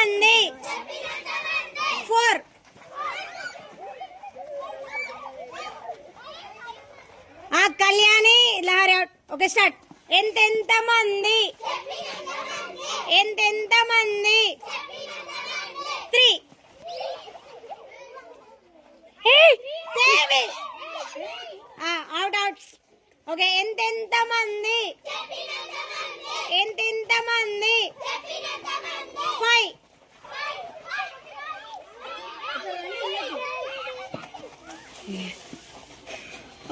మంది 4 Kalyani Lahari okay start ఎంతెంత మంది 3 అవుట్ ఓకే ఎంతెంత మంది 5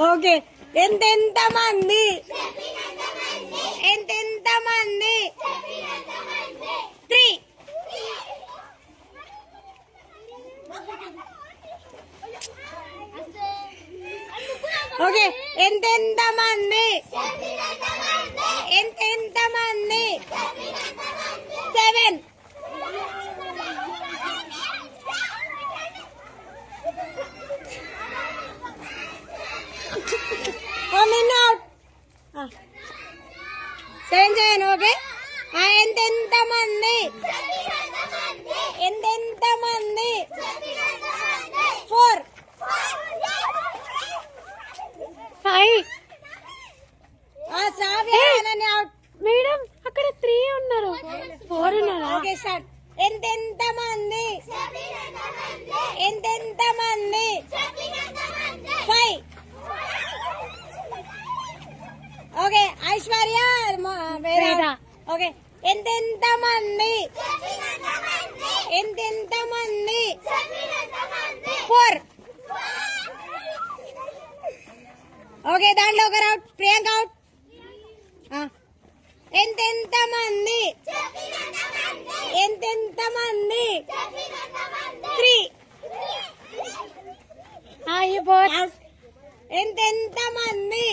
ఓకే ఎంతెంత మంది 3 ఓకే ఎంతెంత మంది 7 7 చేయను ఓకే ఎంతెంత మంది 4 5 అవుట్ మేడం అక్కడ 3 ఉన్నారు 4 ఉన్నారా ఓకే స్టార్ట్ ఎంతెంత మంది 5 ఓకే ఐశ్వర్య వేద. ఓకే ఎంతెంత మంది 4 ఓకే దాంట్లో ఒకరు అవుట్ ప్రియాంక అవుట్ ఎంతెంత మంది 3 ఈ బోత్ అవుట్ ఎంతెంత మంది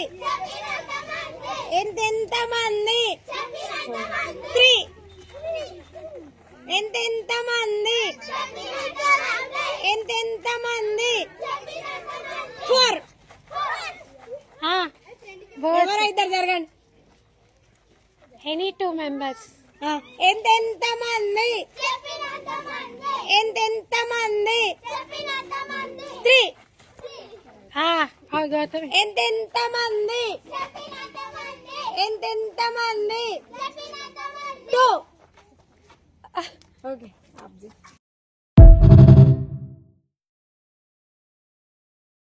3 ఎంతెంత మంది 4 బోత్ ఎవరో ఇద్దరు జరగండి ఎనీ 2 మెంబర్స్ ఎంతెంత మంది 3 గౌతమి ఎంతెంత మంది 2 ఓకే